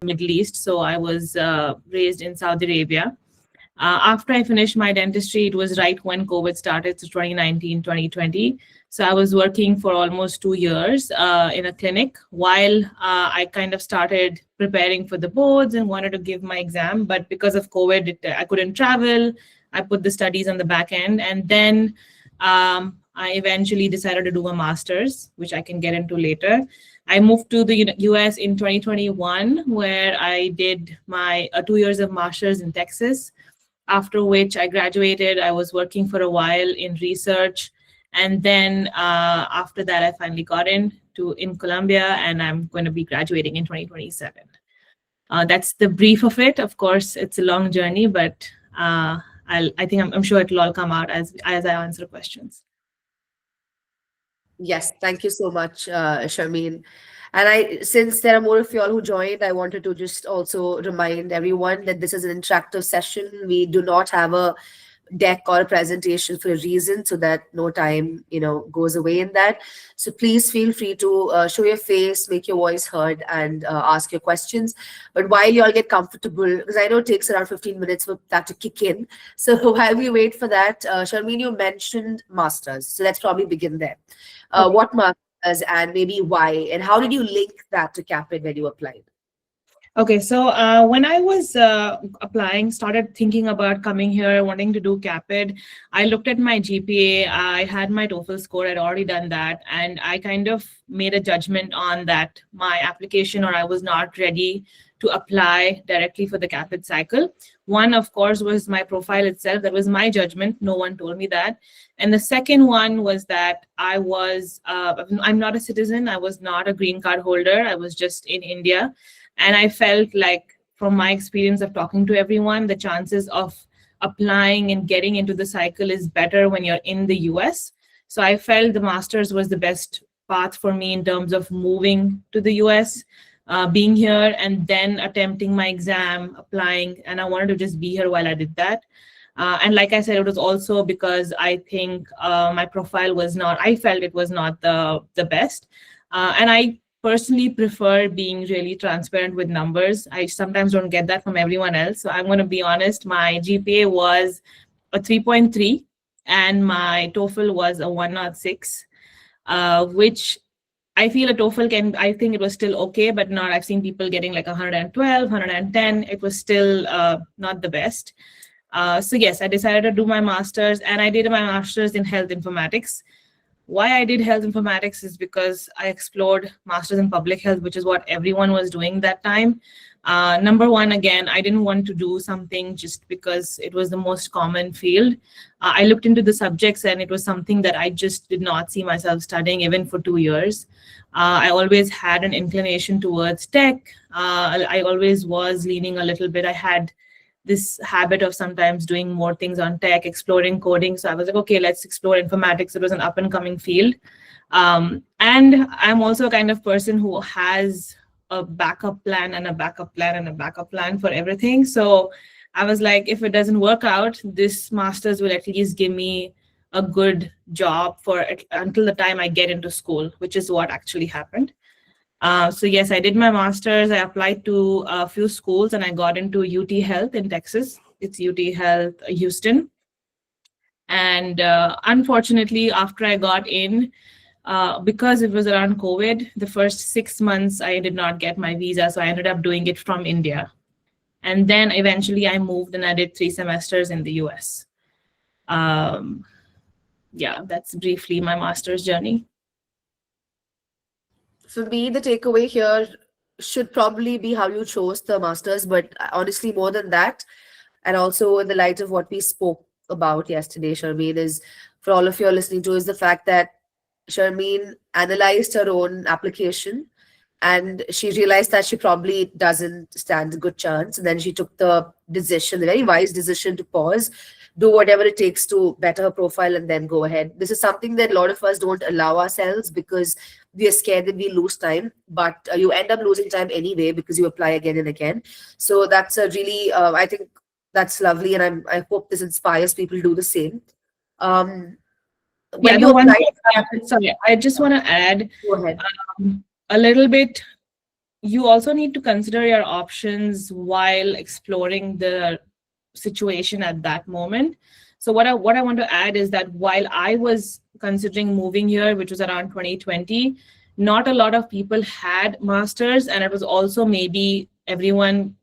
Middle East. So I was raised in Saudi Arabia. After I finished my dentistry, it was right when COVID started, so 2019, 2020. So I was working for almost 2 years in a clinic while I kind of started preparing for the boards and wanted to give my exam. But because of COVID, I couldn't travel. I put the studies on the back end. And then I eventually decided to do a master's, which I can get into later. I moved to the US in 2021, where I did my 2 years of master's in Texas. After which I graduated. I was working for a while in research. And then after that, I finally got in Colombia, and I'm going to be graduating in 2027. That's the brief of it. Of course, it's a long journey, but I'm sure it'll all come out as I answer questions. Yes, thank you so much, Sharmeen. And since there are more of you all who joined, I wanted to just also remind everyone that this is an interactive session. We do not have a deck or a presentation for a reason, so that no time, goes away in that. So please feel free to show your face, make your voice heard, and ask your questions. But while you all get comfortable, because I know it takes around 15 minutes for that to kick in. So while we wait for that, Sharmeen, you mentioned masters. So let's probably begin there. Okay. What masters and maybe why, and how did you link that to CAAPID when you applied? Okay, so when I was started thinking about coming here, wanting to do CAAPID, I looked at my GPA. I had my TOEFL score. I'd already done that. And I kind of made a judgment on that my application, or I was not ready to apply directly for the CAAPID cycle. One, of course, was my profile itself. That was my judgment. No one told me that. And the second one was that I'm not a citizen. I was not a green card holder. I was just in India. And I felt like, from my experience of talking to everyone, the chances of applying and getting into the cycle is better when you're in the US. So I felt the master's was the best path for me in terms of moving to the US, being here, and then attempting my exam, applying. And I wanted to just be here while I did that. And like I said, it was also because I think my profile I felt it was not the best. And I personally prefer being really transparent with numbers. I sometimes don't get that from everyone else. So I'm going to be honest. My GPA was a 3.3 and my TOEFL was a 106, which I feel a TOEFL I think it was still okay, but not, I've seen people getting like 112, 110. It was still not the best. So yes, I decided to do my master's, and I did my master's in health informatics. Why I did health informatics is because I explored master's in public health, which is what everyone was doing that time. Number one, again, I didn't want to do something just because it was the most common field. I looked into the subjects, and it was something that I just did not see myself studying even for 2 years. I always had an inclination towards tech. I always was leaning a little bit. I had this habit of sometimes doing more things on tech, exploring coding. So I was like, okay, let's explore informatics. It was an up and coming field. And I'm also a kind of person who has a backup plan and a backup plan and a backup plan for everything. So I was like, if it doesn't work out, this master's will at least give me a good job until the time I get into school, which is what actually happened. So yes, I did my master's. I applied to a few schools, and I got into UT Health in Texas. It's UT Health Houston. And unfortunately, after I got in, because it was around COVID, the first 6 months, I did not get my visa. So I ended up doing it from India. And then eventually I moved, and I did 3 semesters in the US. Yeah, that's briefly my master's journey. For me, the takeaway here should probably be how you chose the masters, but honestly, more than that, and also in the light of what we spoke about yesterday, Sharmeen, is for all of you listening to, is the fact that Sharmeen analyzed her own application, and she realized that she probably doesn't stand a good chance. And then she took the very wise decision, to pause, do whatever it takes to better her profile, and then go ahead. This is something that a lot of us don't allow ourselves because we are scared that we lose time, but you end up losing time anyway because you apply again and again. So that's a really, I think that's lovely, and I hope this inspires people to do the same. When you apply, sorry, I just want to add go ahead. A little bit you also need to consider your options while exploring the situation at that moment. So what I want to add is that while I was considering moving here, which was around 2020, not a lot of people had masters, and it was also maybe everyone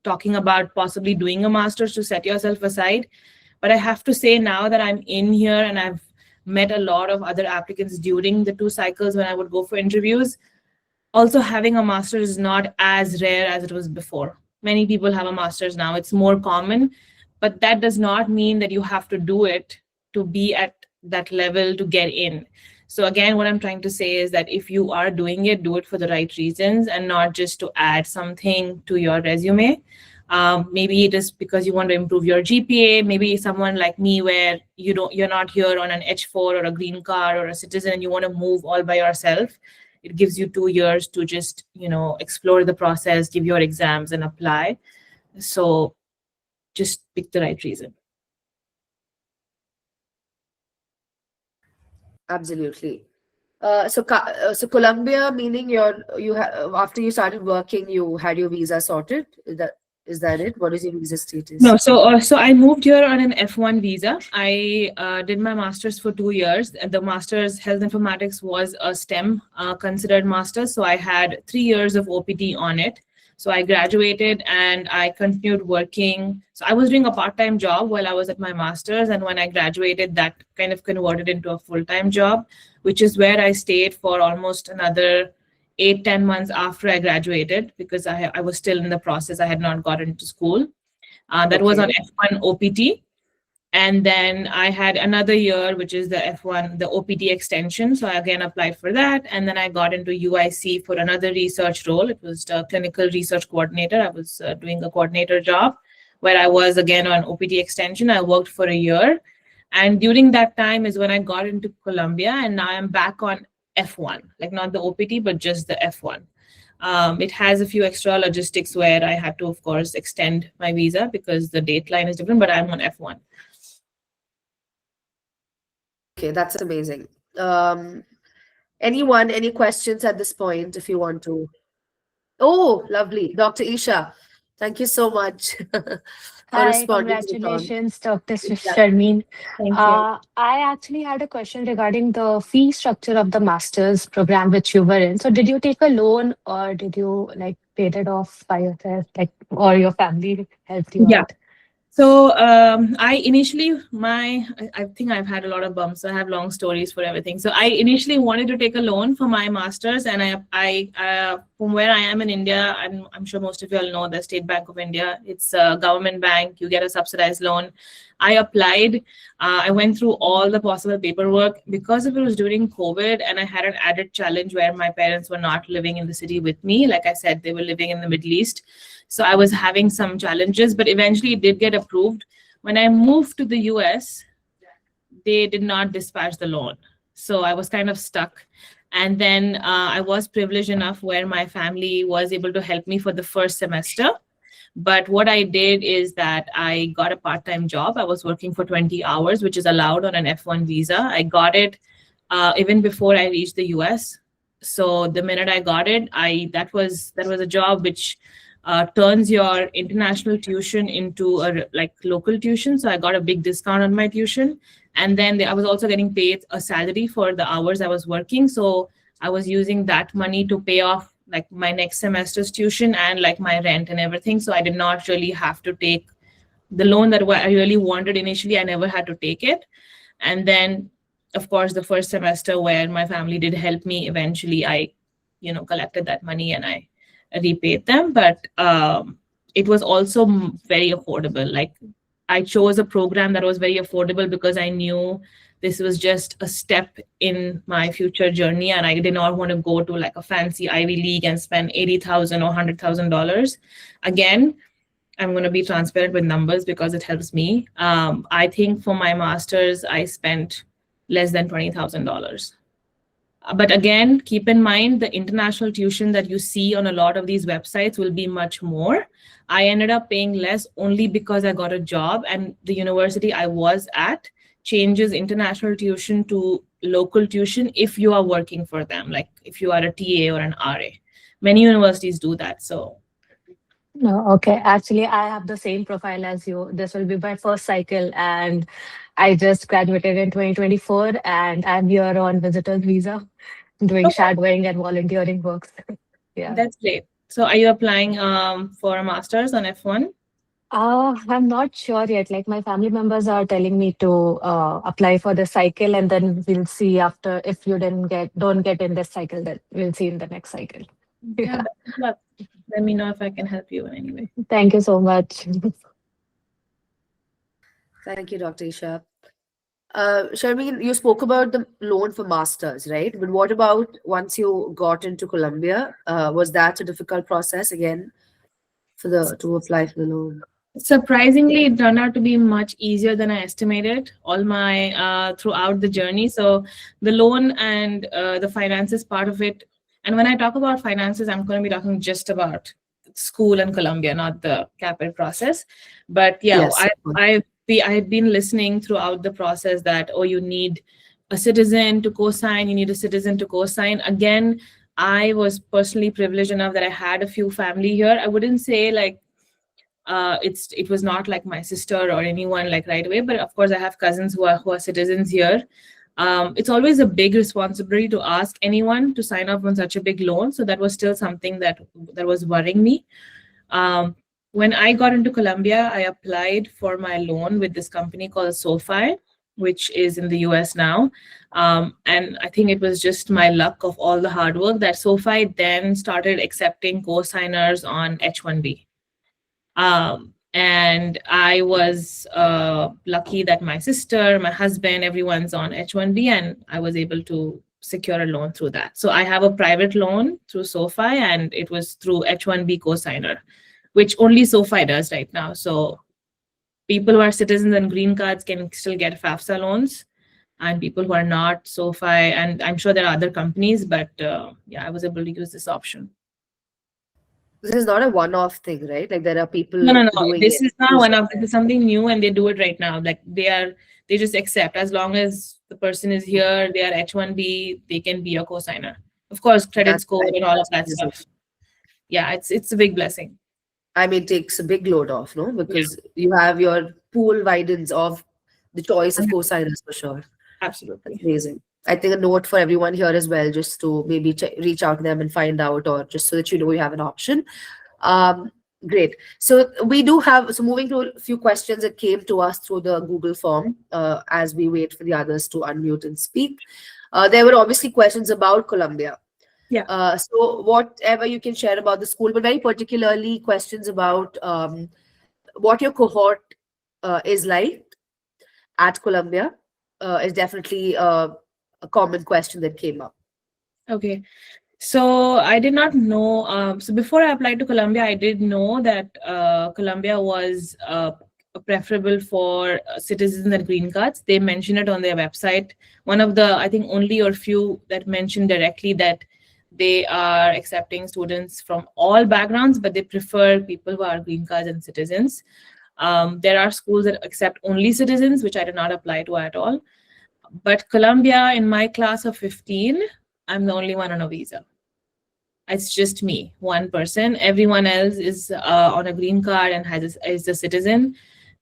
talking about possibly doing a master's to set yourself aside. But I have to say now that I'm in here and I've met a lot of other applicants during the 2 cycles when I would go for interviews, also having a master's is not as rare as it was before. Many people have a master's now. It's more common, but that does not mean that you have to do it to be at that level to get in. So again, what I'm trying to say is that if you are doing it, do it for the right reasons and not just to add something to your resume. Maybe it is because you want to improve your GPA. Maybe someone like me where you're not here on an H4 or a green card or a citizen and you want to move all by yourself. It gives you 2 years to just, explore the process, give your exams and apply. So just pick the right reason. Absolutely. So Colombia, meaning after you started working, you had your visa sorted. Is that it? What is your visa status? No, so I moved here on an F1 visa. I did my master's for 2 years. And the master's health informatics was a STEM considered master's. So I had 3 years of OPT on it. So I graduated and I continued working. So I was doing a part-time job while I was at my master's. And when I graduated, that kind of converted into a full-time job, which is where I stayed for almost another 8-10 months after I graduated, because I was still in the process. I had not gotten to school. That was on F1 OPT. And then I had another year, which is the F1, the OPT extension. So I again applied for that. And then I got into UIC for another research role. It was the clinical research coordinator. I was doing a coordinator job where I was again on OPT extension. I worked for a year. And during that time is when I got into Colombia. And now I'm back on F1, like not the OPT, but just the F1. It has a few extra logistics where I had to, of course, extend my visa because the date line is different, but I'm on F1. Okay, that's amazing. Any questions at this point if you want to? Oh, lovely. Dr. Isha, thank you so much. Hi, congratulations, Dr. Sharmeen. Thank you. I actually had a question regarding the fee structure of the master's program which you were in. So did you take a loan or did you pay that off by yourself, or your family helped you out? So I initially, I think I've had a lot of bumps. So I have long stories for everything. So I initially wanted to take a loan for my master's, and I from where I am in India, I'm sure most of you all know the State Bank of India. It's a government bank. You get a subsidized loan. I applied. I went through all the possible paperwork. Because if it was during COVID, and I had an added challenge where my parents were not living in the city with me. Like I said, they were living in the Middle East. So I was having some challenges, but eventually it did get approved. When I moved to the US, they did not dispatch the loan. So I was kind of stuck. And then I was privileged enough where my family was able to help me for the first semester. But what I did is that I got a part-time job. I was working for 20 hours, which is allowed on an F1 visa. I got it even before I reached the US. So the minute I got it, that was a job which turns your international tuition into a local tuition. So I got a big discount on my tuition. And then I was also getting paid a salary for the hours I was working. So I was using that money to pay off my next semester's tuition and my rent and everything. So I did not really have to take the loan that I really wanted initially. I never had to take it. And then, of course, the first semester where my family did help me, eventually I, collected that money and I repaid them. But it was also very affordable. I chose a program that was very affordable because I knew this was just a step in my future journey, and I did not want to go to a fancy Ivy League and spend $80,000 or $100,000. Again, I'm going to be transparent with numbers because it helps me. I think for my master's, I spent less than $20,000. But again, keep in mind the international tuition that you see on a lot of these websites will be much more. I ended up paying less only because I got a job, and the university I was at changes international tuition to local tuition if you are working for them, like if you are a TA or an RA. Many universities do that. So No, okay. Actually, I have the same profile as you. This will be my first cycle, and I just graduated in 2024, and I'm here on visitor's visa, doing okay, shadowing and volunteering works. Yeah. that's great. So are you applying for a master's on F1? I'm not sure yet. Like my family members are telling me to apply for the cycle, and then we'll see after if you don't get in this cycle, then we'll see in the next cycle. Yeah, Yeah. best of luck. Let me know if I can help you in any way. Thank you so much. Thank you, Dr. Isha. Sharmeen, you spoke about the loan for masters, right? But what about once you got into Colombia? Was that a difficult process again for the to apply for the loan? Surprisingly, it turned out to be much easier than I estimated all my throughout the journey. So the loan and the finances part of it. And when I talk about finances, I'm going to be talking just about school and Colombia, not the CAPID process. But yeah, Yes. I had been listening throughout the process that, oh, you need a citizen to co-sign, you need a citizen to co-sign. Again, I was personally privileged enough that I had a few family here. I wouldn't say like it was not like my sister or anyone like right away, but of course I have cousins who are citizens here. It's always a big responsibility to ask anyone to sign up on such a big loan, so that was still something that was worrying me. When I got into Colombia, I applied for my loan with this company called SoFi, which is in the US now. And I think it was just my luck of all the hard work that SoFi then started accepting co-signers on H-1B. And I was lucky that my sister, my husband, everyone's on H-1B, and I was able to secure a loan through that. So I have a private loan through SoFi, and it was through H-1B co-signer, which only SoFi does right now. So people who are citizens and green cards can still get FAFSA loans, and people who are not, SoFi, and I'm sure there are other companies, but yeah, I was able to use this option. This is not a one-off thing, right? Like there are people No. doing This it. is not one of. This is something new, and they do it right now. Like they just accept as long as the person is here, they are H-1B, they can be a co-signer. Of course, credit That's score right. and all of that That's stuff. Yeah, it's a big blessing. I mean, it takes a big load off, no? Because you have your pool widens of the choice of co-signers for sure. Absolutely. That's amazing. I think a note for everyone here as well, just to maybe reach out to them and find out, or just so that you know you have an option. Great. So we do have, so moving to a few questions that came to us through the Google form as we wait for the others to unmute and speak. There were obviously questions about Colombia. Yeah. So whatever you can share about the school, but very particularly questions about what your cohort is like at Colombia is definitely a common question that came up. Okay. So I did not know. So before I applied to Colombia, I did know that Colombia was preferable for citizens and green cards. They mentioned it on their website. One of the, I think, only or few that mentioned directly that they are accepting students from all backgrounds, but they prefer people who are green cards and citizens. There are schools that accept only citizens, which I did not apply to at all. But Colombia, in my class of 15, I'm the only one on a visa. It's just me, one person. Everyone else is on a green card and is a citizen.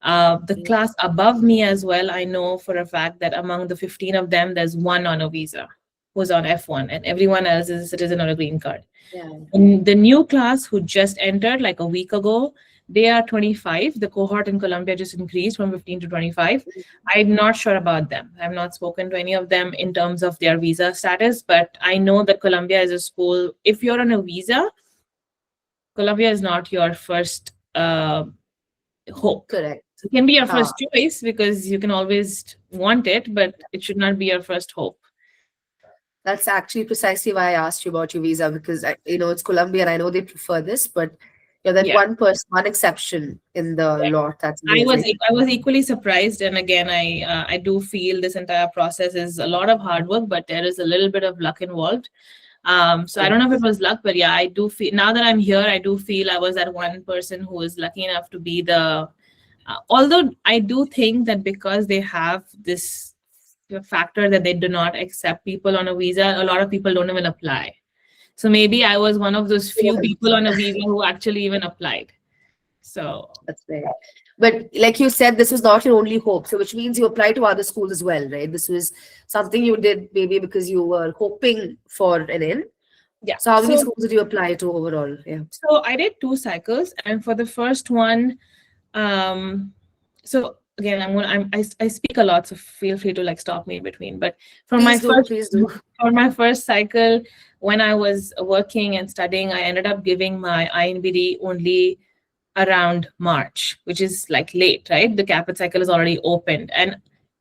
The class above me as well, I know for a fact that among the 15 of them, there's one on a visa who's on F1, and everyone else is a citizen on a green card. Yeah. In the new class who just entered like a week ago, they are 25. The cohort in Colombia just increased from 15 to 25. I'm not sure about them. I've not spoken to any of them in terms of their visa status, but I know that Colombia is a school. If you're on a visa, Colombia is not your first hope. Correct. It can be your first choice because you can always want it, but it should not be your first hope. That's actually precisely why I asked you about your visa, because it's Colombia and I know they prefer this, but you're that one person, one exception in the lot. That's amazing. I was equally surprised, and again, I do feel this entire process is a lot of hard work, but there is a little bit of luck involved. So I don't know if it was luck, but yeah, I do feel now that I'm here, I do feel I was that one person who was lucky enough to be the Although I do think that because they have this factor that they do not accept people on a visa, a lot of people don't even apply. So maybe I was one of those few people on a visa who actually even applied. So That's right. But like you said, this was not your only hope. So which means you applied to other schools as well, right? This was something you did maybe because you were hoping for an in. yeah. So how many schools did you apply to overall? Yeah. So I did 2 cycles, and for the first one, so again, I speak a lot, so feel free to like stop me in between. But for Please do. for my first cycle, when I was working and studying, I ended up giving my INBD only around March, which is like late, right? The CAAPID cycle is already opened, and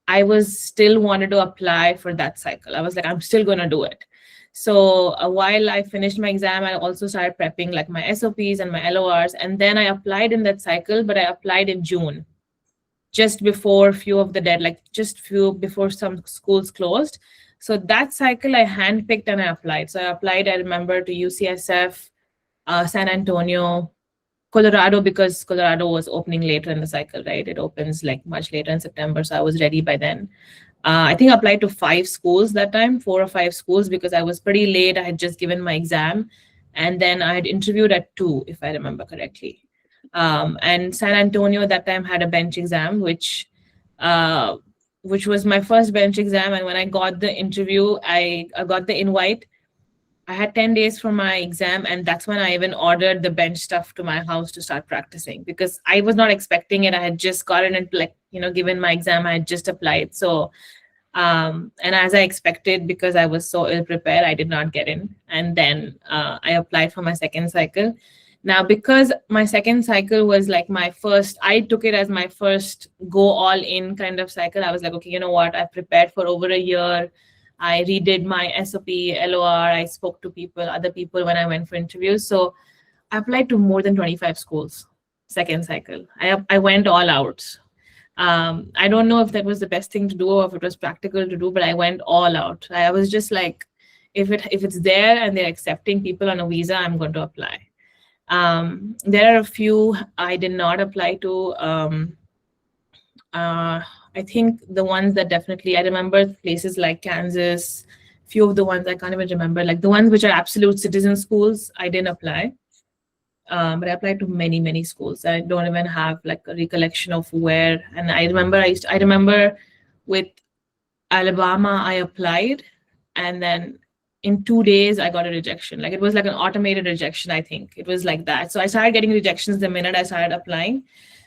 I was still wanted to apply for that cycle. I was like, I'm still gonna do it. So while I finished my exam, I also started prepping like my SOPs and my LORs, and then I applied in that cycle, but I applied in June, just before few before some schools closed. So that cycle I handpicked and I applied. So I applied, I remember, to UCSF, San Antonio, Colorado, because Colorado was opening later in the cycle, right? It opens like much later in September. So I was ready by then. I think I applied to 5 schools that time, 4 or 5 schools, because I was pretty late. I had just given my exam, and then I had interviewed at 2, if I remember correctly. And San Antonio that time had a bench exam, which was my first bench exam. And when I got the interview, I got the invite. I had 10 days for my exam, and that's when I even ordered the bench stuff to my house to start practicing, because I was not expecting it. I had just gotten it, like, given my exam, I had just applied. So, and as I expected, because I was so ill prepared, I did not get in. And then I applied for my second cycle. Now, because my second cycle was like my first, I took it as my first go all in kind of cycle. I was like, okay, you know what? I prepared for over a year. I redid my SOP, LOR. I spoke to other people when I went for interviews. So I applied to more than 25 schools, second cycle. I went all out. I don't know if that was the best thing to do or if it was practical to do, but I went all out. I was just like, if it's there and they're accepting people on a visa, I'm going to apply. There are a few I did not apply to. I think the ones that definitely, I remember places like Kansas, few of the ones I can't even remember, like the ones which are absolute citizen schools, I didn't apply. But I applied to many, many schools. I don't even have like a recollection of where. And I remember with Alabama, I applied, and then in 2 days, I got a rejection. Like, it was like an automated rejection, I think. It was like that. So I started getting rejections the minute I started applying.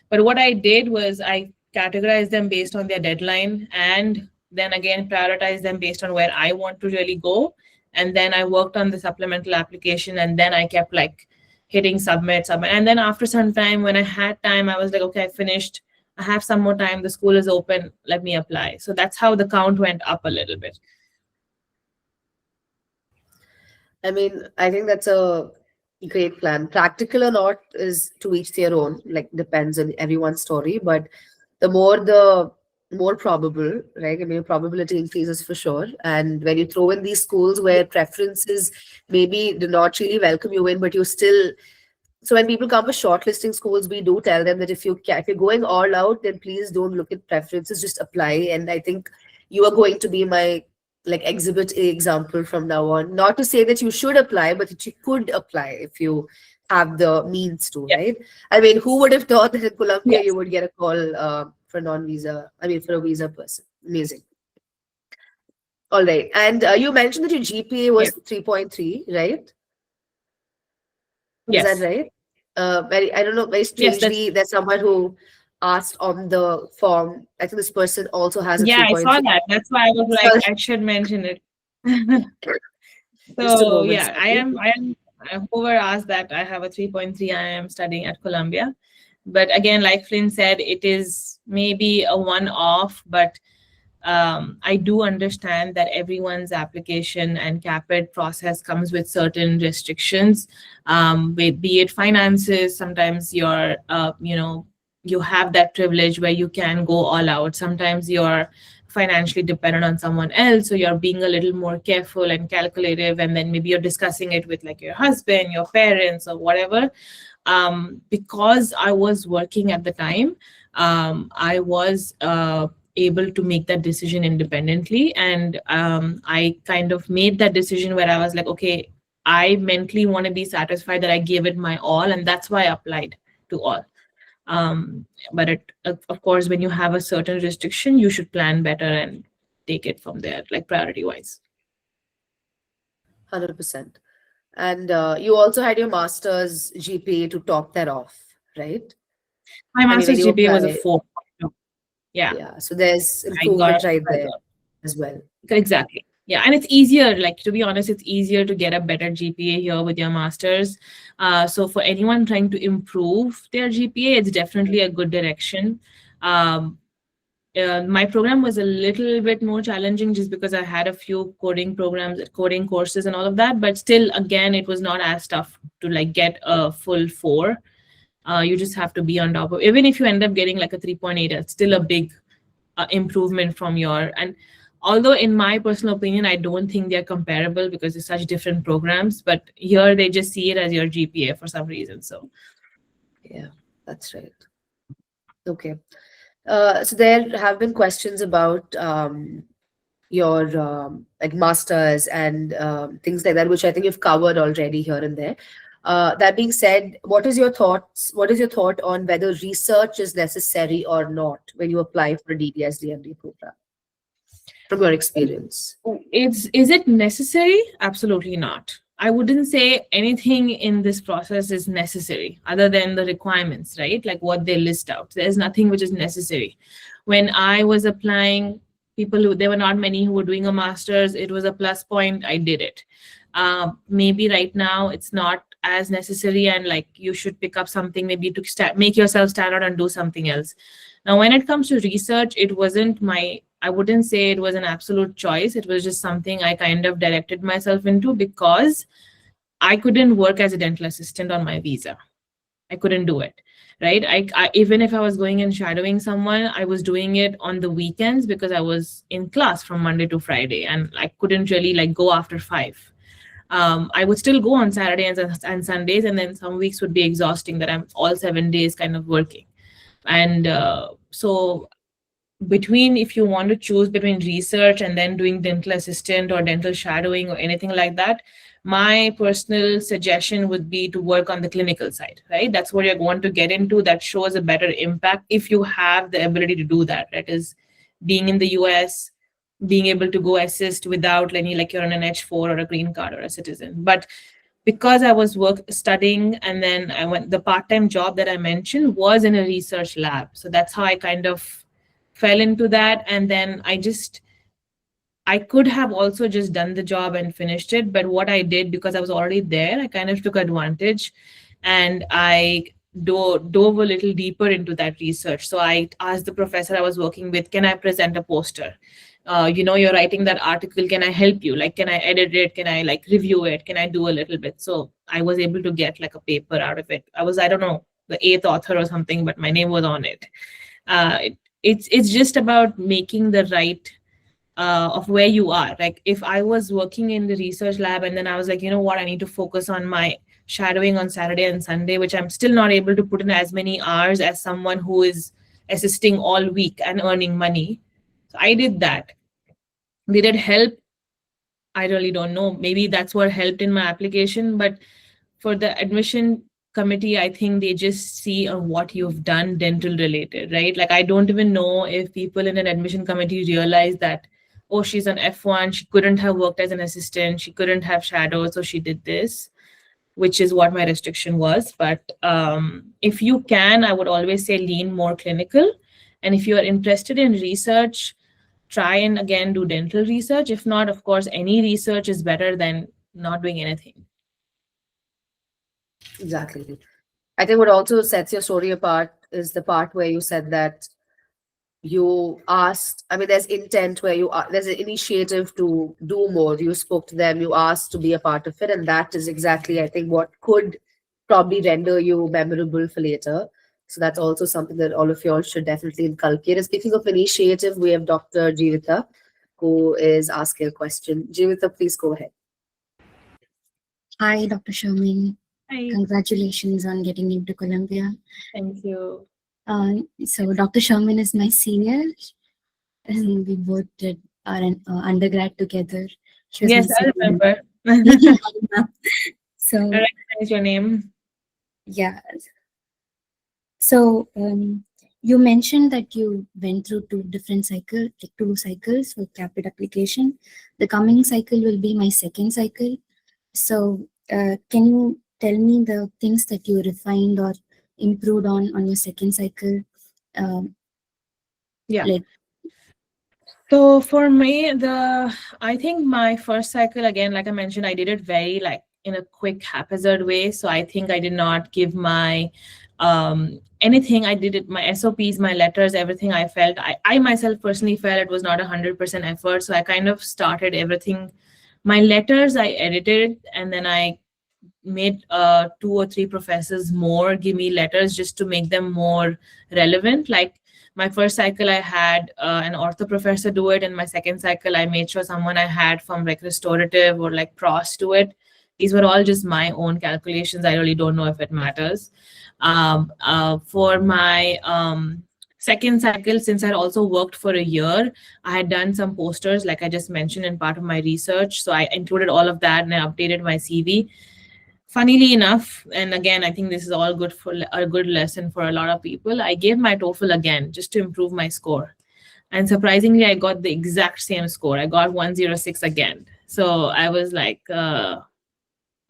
But what I did was I categorize them based on their deadline, and then again prioritize them based on where I want to really go. And then I worked on the supplemental application, and then I kept like hitting submit. And then after some time, when I had time, I was like, okay, I finished. I have some more time. The school is open. Let me apply. So that's how the count went up a little bit. I mean, I think that's a great plan. Practical or not is to each their own, like depends on everyone's story. But the more probable, right? I mean, probability increases for sure. And when you throw in these schools where preferences maybe do not really welcome you in, but you still, so when people come for shortlisting schools, we do tell them that if you're going all out, then please don't look at preferences, just apply. And I think you are going to be my like exhibit A example from now on. Not to say that you should apply, but that you could apply if you have the means to, right? I mean, who would have thought that in Colombia you would get a call for for a visa person? Amazing. All right. And you mentioned that your GPA was 3.3, right? Yes. Is that right? I don't know, very strangely, there's someone who asked on the form. I think this person also has a 3.3. I saw that. That's why I was like, I should mention it. So yeah, I am whoever asked that, I have a 3.3. I am studying at Columbia. But again, like Flynn said, it is maybe a one-off, but I do understand that everyone's application and CAAPID process comes with certain restrictions, be it finances. Sometimes you're, you have that privilege where you can go all out. Sometimes you're financially dependent on someone else, so you're being a little more careful and calculative, and then maybe you're discussing it with like your husband, your parents, or whatever. Because I was working at the time, I was able to make that decision independently. And I kind of made that decision where I was like, okay, I mentally want to be satisfied that I gave it my all. And that's why I applied to all. But of course, when you have a certain restriction, you should plan better and take it from there, like priority wise. 100%. And you also had your master's GPA to top that off, right? My I mean, when master's you GPA was a apply, 4.2. Yeah, yeah. So there's I got improvement right there better. as well. Exactly. Yeah, and it's easier, like to be honest, it's easier to get a better GPA here with your masters. So for anyone trying to improve their GPA, it's definitely a good direction. Um, my program was a little bit more challenging just because I had a few coding programs, coding courses, and all of that. But still, again, it was not as tough to like get a full 4. You just have to be on top of. Even if you end up getting like a 3.8, it's still a big improvement from your. And although in my personal opinion, I don't think they're comparable because it's such different programs. But here they just see it as your GPA for some reason. So Yeah, that's right. Okay. So there have been questions about your like masters and things like that, which I think you've covered already here and there. That being said, what is your thoughts? What is your thought on whether research is necessary or not when you apply for a DDS DMD program, from your experience? is it necessary? Absolutely not. I wouldn't say anything in this process is necessary other than the requirements, right? Like what they list out. There's nothing which is necessary. When I was applying, there were not many who were doing a master's. It was a plus point. I did it. Maybe right now it's not as necessary, and like you should pick up something maybe to make yourself stand out and do something else. Now, when it comes to research, it wasn't I wouldn't say it was an absolute choice. It was just something I kind of directed myself into because I couldn't work as a dental assistant on my visa. I couldn't do it, right? Even if I was going and shadowing someone, I was doing it on the weekends because I was in class from Monday to Friday, and I couldn't really like go after 5. I would still go on Saturdays and Sundays, and then some weeks would be exhausting that I'm all 7 days kind of working. And so between, if you want to choose between research and then doing dental assistant or dental shadowing or anything like that, my personal suggestion would be to work on the clinical side, right? That's what you're going to get into. That shows a better impact if you have the ability to do that. That is being in the US, being able to go assist without any, like you're on an H4 or a green card or a citizen. But because I was studying, and then the part-time job that I mentioned was in a research lab. So that's how I kind of fell into that. And then I could have also just done the job and finished it. But what I did, because I was already there, I kind of took advantage, and I dove a little deeper into that research. So I asked the professor I was working with, can I present a poster? You're writing that article, can I help you? Like, can I edit it? Can I like review it? Can I do a little bit? So I was able to get like a paper out of it. I don't know, the 8th author or something, but my name was on it. It's just about making the right of where you are. Like if I was working in the research lab and then I was like, you know what, I need to focus on my shadowing on Saturday and Sunday, which I'm still not able to put in as many hours as someone who is assisting all week and earning money. So I did that. Did it help? I really don't know. Maybe that's what helped in my application. But for the admission committee, I think they just see on what you've done dental related, right? Like I don't even know if people in an admission committee realize that, oh, she's an F1, she couldn't have worked as an assistant, she couldn't have shadowed, so she did this, which is what my restriction was. But if you can, I would always say lean more clinical. And if you are interested in research, try and again do dental research. If not, of course, any research is better than not doing anything. Exactly. I think what also sets your story apart is the part where you said that you asked, I mean, there's intent where there's an initiative to do more. You spoke to them, you asked to be a part of it. And that is exactly, I think, what could probably render you memorable for later. So that's also something that all of you all should definitely inculcate. And speaking of initiative, we have Dr. Jeevita, who is asking a question. Jeevita, please go ahead. Hi, Dr. Sharmeen. Hi. Congratulations on getting into Columbia. Thank you. So Dr. Sharmeen is my senior, and we both did our undergrad together. She was my Yes, I senior. remember. Yeah. I So recognize your name. yeah. So you mentioned that you went through two cycles for CAPID application. The coming cycle will be my second cycle. So can you tell me the things that you refined or improved on your second cycle? Um, Yeah. like So for me, I think my first cycle, again, like I mentioned, I did it very like in a quick haphazard way. So I think I did not give my anything. I did it, my SOPs, my letters, everything. I myself personally felt it was not 100% effort. So I kind of started everything. My letters I edited, and then I made two or three professors more give me letters just to make them more relevant. Like my first cycle, I had an ortho professor do it, and my second cycle, I made sure someone I had from like restorative or like pros do it. These were all just my own calculations. I really don't know if it matters. For my second cycle, since I had also worked for a year, I had done some posters, like I just mentioned, in part of my research. So I included all of that and I updated my CV. Funnily enough, and again, I think this is all good for a good lesson for a lot of people. I gave my TOEFL again just to improve my score. And surprisingly, I got the exact same score. I got 106 again. So I was like,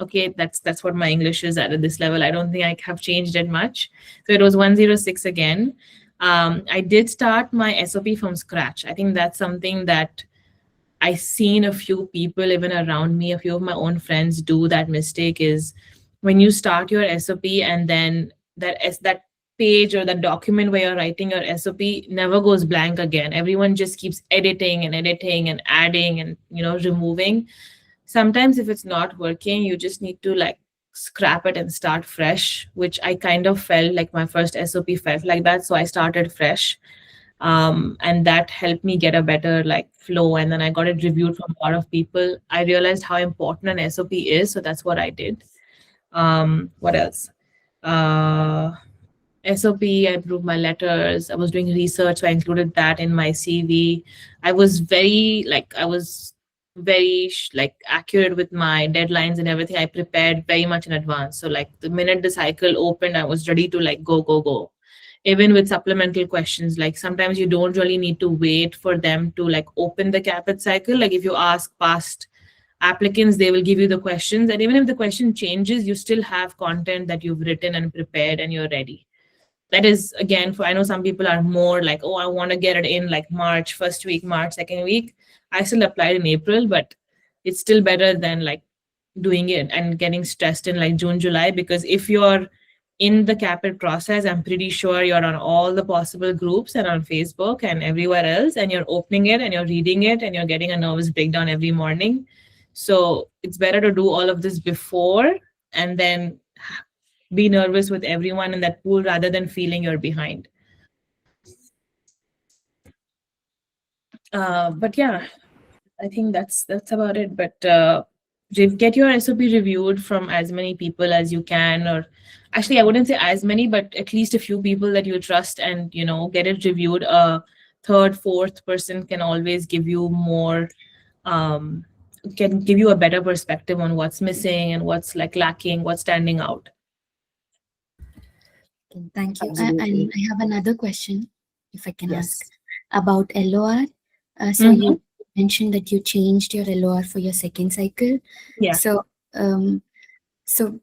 okay, that's what my English is at this level. I don't think I have changed it much. So it was 106 again. I did start my SOP from scratch. I think that's something that I've seen a few people even around me, a few of my own friends do that mistake, is when you start your SOP and then that page or that document where you're writing your SOP never goes blank again. Everyone just keeps editing and editing and adding and removing. Sometimes if it's not working, you just need to like scrap it and start fresh, which I kind of felt like my first SOP felt like that. So I started fresh, and that helped me get a better like flow, and then I got it reviewed from a lot of people. I realized how important an SOP is, so that's what I did. What else? uh SOP, I improved my letters. I was doing research, so I included that in my CV. I was very like accurate with my deadlines and everything. I prepared very much in advance. So like the minute the cycle opened, I was ready to like go, go, go. Even with supplemental questions, like sometimes you don't really need to wait for them to like open the CAPID cycle. Like if you ask past applicants, they will give you the questions. And even if the question changes, you still have content that you've written and prepared and you're ready. That is again, for I know some people are more like, oh, I want to get it in like March first week, March second week. I still applied in April, but it's still better than like doing it and getting stressed in like June, July. Because if you're in the CAPID process, I'm pretty sure you're on all the possible groups and on Facebook and everywhere else, and you're opening it and you're reading it and you're getting a nervous breakdown every morning. So it's better to do all of this before and then be nervous with everyone in that pool rather than feeling you're behind. But yeah, I think that's about it. But get your SOP reviewed from as many people as you can, or actually, I wouldn't say as many, but at least a few people that you trust, and get it reviewed. A third, fourth person can always give you more, um, can give you a better perspective on what's missing and what's like lacking, what's standing out. Okay, thank you. Absolutely. And I have another question, if I can Yes. ask, about LOR. So Mhm. you mentioned that you changed your LOR for your second cycle. Yeah. So, so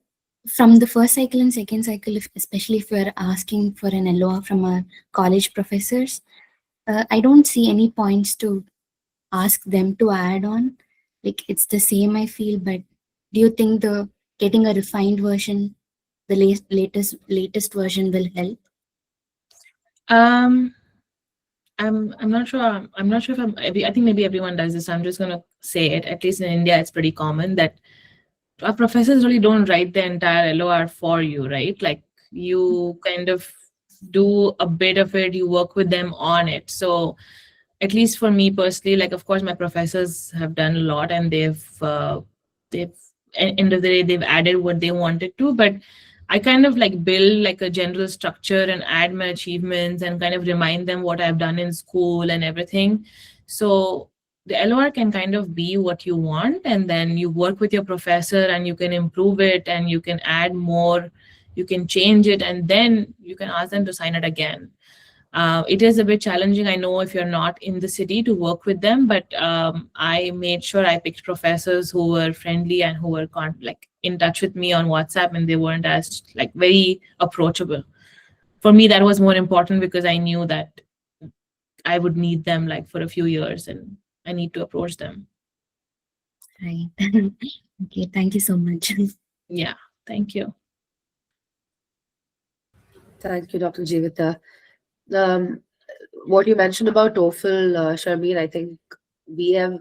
from the first cycle and second cycle, especially if we are asking for an LOR from our college professors, I don't see any points to ask them to add on. Like it's the same, I feel. But do you think the getting a refined version, the latest version, will help? Um, I'm not sure. I'm not sure if I think maybe everyone does this. I'm just gonna say it. At least in India, it's pretty common that our professors really don't write the entire LOR for you, right? Like you kind of do a bit of it. You work with them on it. So at least for me personally, like of course my professors have done a lot, and they've end of the day they've added what they wanted to. But I kind of like build like a general structure and add my achievements and kind of remind them what I've done in school and everything. So the LOR can kind of be what you want, and then you work with your professor and you can improve it and you can add more, you can change it, and then you can ask them to sign it again. It is a bit challenging, I know, if you're not in the city to work with them, but I made sure I picked professors who were friendly and who were like in touch with me on WhatsApp, and they weren't as like very approachable. For me, that was more important because I knew that I would need them like for a few years and I need to approach them. Right. Okay, thank you so much. Yeah, thank you. Thank you, Dr. Jivita. What you mentioned about TOEFL, Sharmeen, I think we have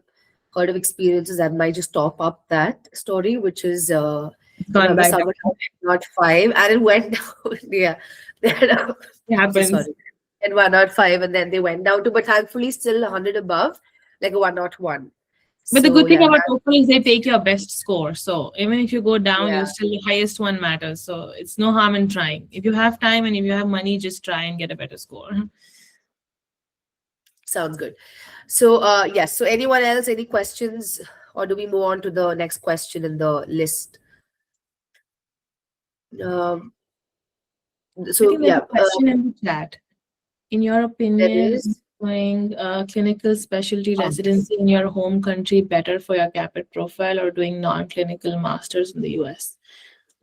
heard of experiences that might just top up that story, which is Gone by. someone not 5 and it went down. Yeah, It happens. sorry, and 105, and then they went down to, but thankfully still 100 above, like a 101. But the So, good thing yeah, about TOEFL is they take your best score. So even if you go down, Yeah. you still the highest one matters. So it's no harm in trying. If you have time and if you have money, just try and get a better score. Sounds good. So, yes. So, anyone else, any questions, or do we move on to the next question in the list? I So, think there's yeah, a question in the chat. In your opinion, is. doing clinical specialty residency in your home country better for your CAPID profile or doing non-clinical masters in the US?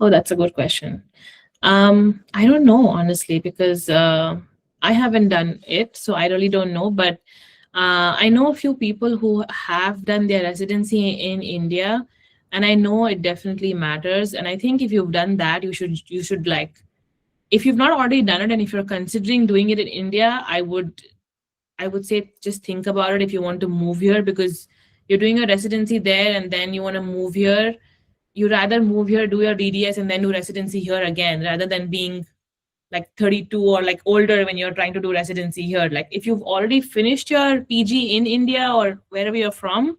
Oh, that's a good question. I don't know, honestly, because I haven't done it, so I really don't know. But I know a few people who have done their residency in India, and I know it definitely matters. And I think if you've done that, you should like, if you've not already done it and if you're considering doing it in India, I would say just think about it if you want to move here, because you're doing a residency there and then you want to move here. You rather move here, do your DDS, and then do residency here again, rather than being like 32 or like older when you're trying to do residency here. Like if you've already finished your PG in India or wherever you're from,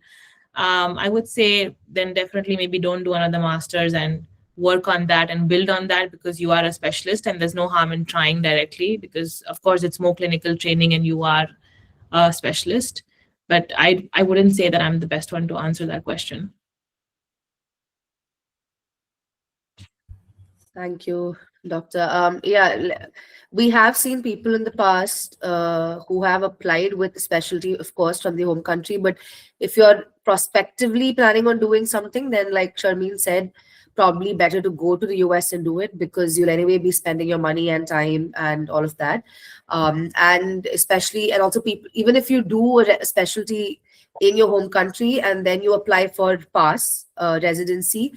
I would say then definitely maybe don't do another master's and work on that and build on that, because you are a specialist and there's no harm in trying directly, because of course it's more clinical training and you are a specialist. But I wouldn't say that I'm the best one to answer that question. Thank you, Doctor. We have seen people in the past who have applied with the specialty, of course, from the home country. But if you're prospectively planning on doing something, then like Sharmeen said, probably better to go to the US and do it, because you'll anyway be spending your money and time and all of that. And especially, and also people, even if you do a specialty in your home country and then you apply for PASS residency,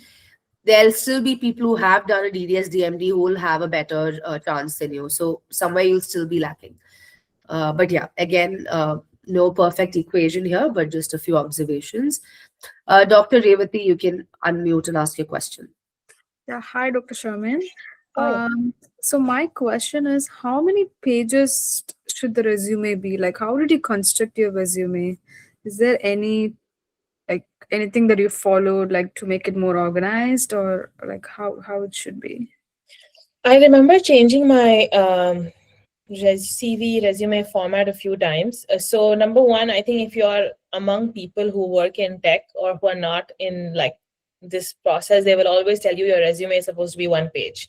there'll still be people who have done a DDS DMD who will have a better chance than you. So somewhere you'll still be lacking. But yeah, again, no perfect equation here, but just a few observations. Dr. Revati, you can unmute and ask your question. Yeah, hi, Dr. Sharmeen. Hi. So my question is, how many pages should the resume be? Like, how did you construct your resume? Is there any, like, anything that you followed, like, to make it more organized, or like how it should be? I remember changing my CV resume format a few times. So number one, I think if you're among people who work in tech or who are not in like this process, they will always tell you your resume is supposed to be one page.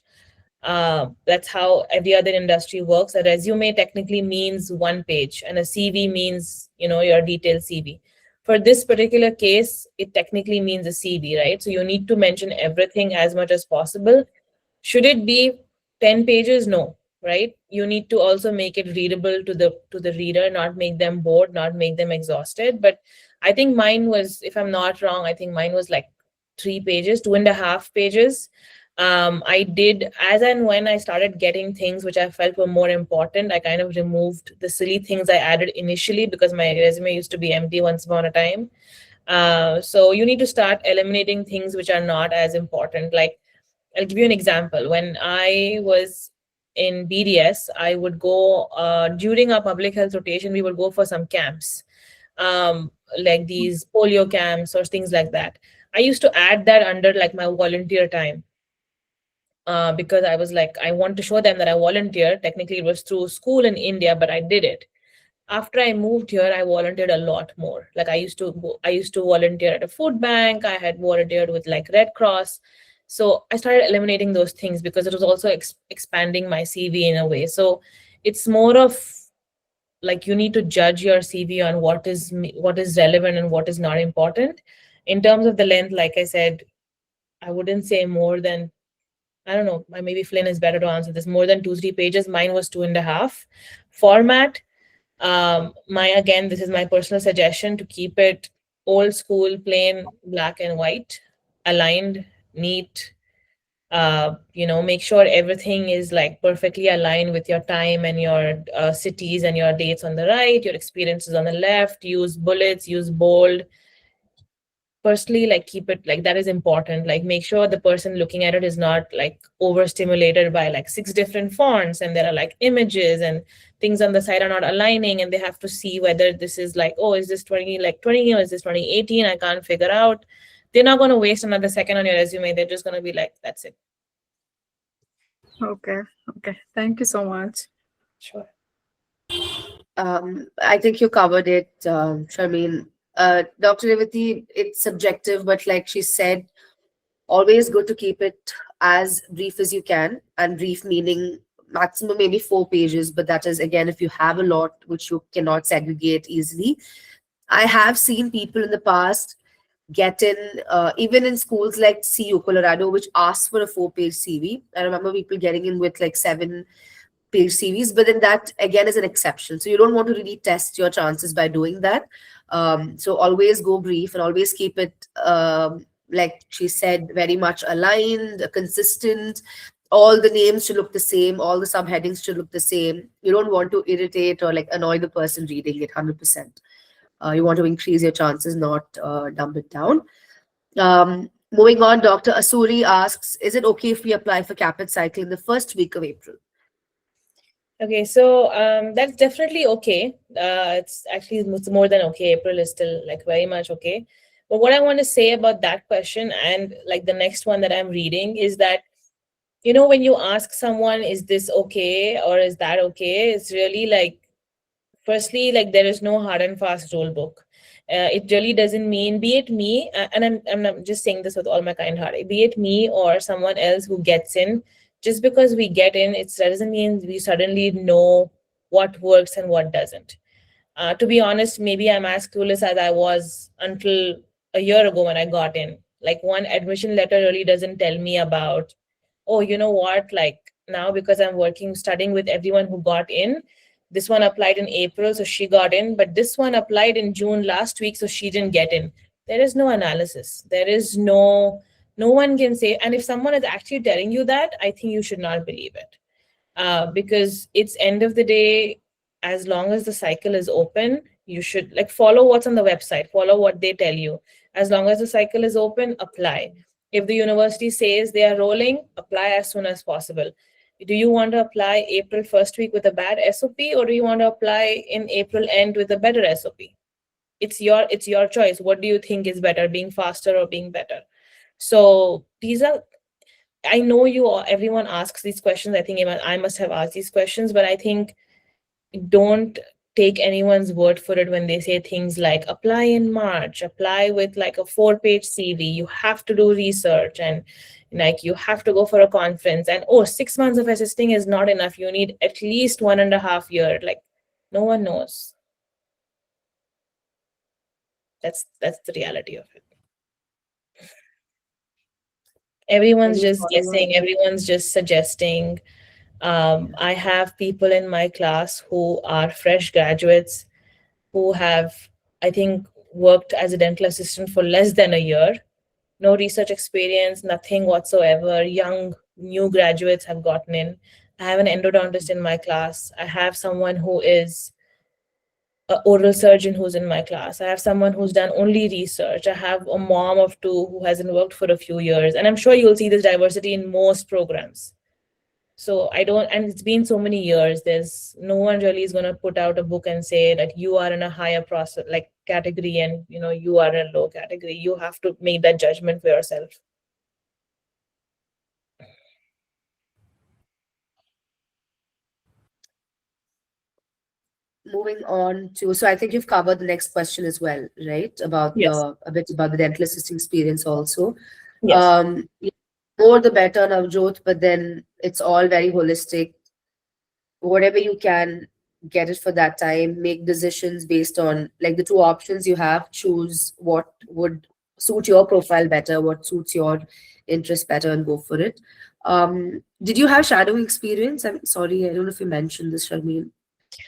That's how every other industry works. A resume technically means one page and a CV means, your detailed CV. For this particular case, it technically means a CV, right? So you need to mention everything as much as possible. Should it be 10 pages? No, right? You need to also make it readable to the reader, not make them bored, not make them exhausted. But I think mine was, if I'm not wrong, I think mine was like 3 pages, 2.5 pages. I did, as and when I started getting things which I felt were more important, I kind of removed the silly things I added initially, because my resume used to be empty once upon a time. So you need to start eliminating things which are not as important. Like, I'll give you an example. When I was in BDS, I would go during our public health rotation, we would go for some camps, like these polio camps or things like that. I used to add that under like my volunteer time. because I was like, I want to show them that I volunteer. Technically, it was through school in India, but I did it. After I moved here, I volunteered a lot more. Like I used to volunteer at a food bank. I had volunteered with like Red Cross. So I started eliminating those things because it was also expanding my CV in a way. So it's more of like you need to judge your CV on what is relevant and what is not important. In terms of the length, like I said, I wouldn't say more than, I don't know, maybe Flynn is better to answer this, more than 2-3 pages. Mine was 2.5. Format, again, this is my personal suggestion, to keep it old school, plain, black and white, aligned, neat. Make sure everything is like perfectly aligned with your time and your cities and your dates on the right, your experiences on the left. Use bullets, use bold. Personally, like keep it like that is important. Like make sure the person looking at it is not like overstimulated by like 6 different fonts, and there are like images and things on the side are not aligning, and they have to see whether this is like, oh, is this 2020 or is this 2018? I can't figure out. They're not going to waste another second on your resume. They're just going to be like, that's it. Okay. Thank you so much. Sure. I think you covered it, Sharmeen. Dr. Revati, it's subjective, but like she said, always good to keep it as brief as you can, and brief meaning maximum maybe 4 pages, but that is again if you have a lot which you cannot segregate easily. I have seen people in the past get in, even in schools like CU, Colorado, which asks for a 4-page CV. I remember people getting in with like 7-page CVs, but then that again is an exception. So you don't want to really test your chances by doing that. So always go brief and always keep it, like she said, very much aligned, consistent. All the names should look the same. All the subheadings should look the same. You don't want to irritate or like annoy the person reading it 100%. You want to increase your chances, not dumb it down. Moving on, Dr. Asuri asks, is it okay if we apply for CAAPID cycle in the first week of April? Okay, so that's definitely okay. It's more than okay. April is still like very much okay. But what I want to say about that question and like the next one that I'm reading is that, when you ask someone, is this okay or is that okay? It's really like, firstly, like there is no hard and fast rule book. It really doesn't mean, be it me, and I'm just saying this with all my kind heart, be it me or someone else who gets in, just because we get in, that doesn't mean we suddenly know what works and what doesn't. To be honest, maybe I'm as clueless as I was until a year ago when I got in. Like one admission letter really doesn't tell me about, oh, you know what, like now because I'm studying with everyone who got in, this one applied in April, so she got in, but this one applied in June last week, so she didn't get in. There is no analysis. There is no one can say, and if someone is actually telling you that, I think you should not believe it. Because it's end of the day, as long as the cycle is open, you should like follow what's on the website, follow what they tell you. As long as the cycle is open, apply. If the university says they are rolling, apply as soon as possible. Do you want to apply April first week with a bad SOP, or do you want to apply in April end with a better SOP? It's your choice. What do you think is better, being faster or being better? So I know everyone asks these questions. I think even I must have asked these questions, but I think don't take anyone's word for it when they say things like apply in March, apply with like a 4-page CV. You have to do research and like you have to go for a conference, and 6 months of assisting is not enough. You need at least 1.5 years. Like no one knows. That's the reality of it. Everyone's just guessing. Everyone's just suggesting. I have people in my class who are fresh graduates who have, I think, worked as a dental assistant for less than a year. No research experience, nothing whatsoever. Young, new graduates have gotten in. I have an endodontist in my class. I have someone who is an oral surgeon who's in my class. I have someone who's done only research. I have a mom of 2 who hasn't worked for a few years. And I'm sure you'll see this diversity in most programs. So and it's been so many years, there's no one really is going to put out a book and say that you are in a higher process, like category, and you are in a low category. You have to make that judgment for yourself. moving on to, so I think you've covered the next question as well, right? About Yes. a bit about the dental assisting experience also. Yes. Yeah, more the better, Navjot, but then it's all very holistic. Whatever you can, get it for that time. Make decisions based on like the two options you have. Choose what would suit your profile better, what suits your interest better, and go for it. Did you have shadowing experience? I'm sorry, I don't know if you mentioned this, Sharmeen,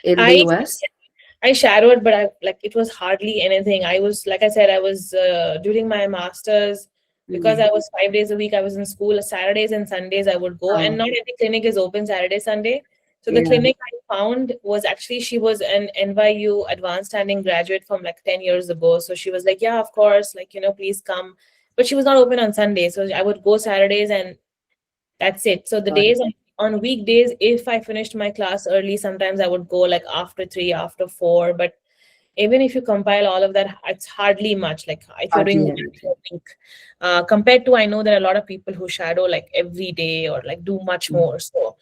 in the I US. I shadowed, but I like it was hardly anything. I was, like I said, I was during my masters, because Mm. I was 5 days a week. I was in school. Saturdays and Sundays I would go, and Oh, not every clinic is open Saturday, Sunday. So the yeah. clinic I found was actually, she was an NYU advanced standing graduate from like 10 years ago. So she was like, yeah, of course, like, please come. But she was not open on Sunday. So I would go Saturdays, and that's it. So the Got it. days on weekdays, if I finished my class early, sometimes I would go like after 3, after 4. But even if you compile all of that, it's hardly much. Like if you're doing Hardly once anything. a week, compared to, I know there are a lot of people who shadow like every day or like do much Mm. more. So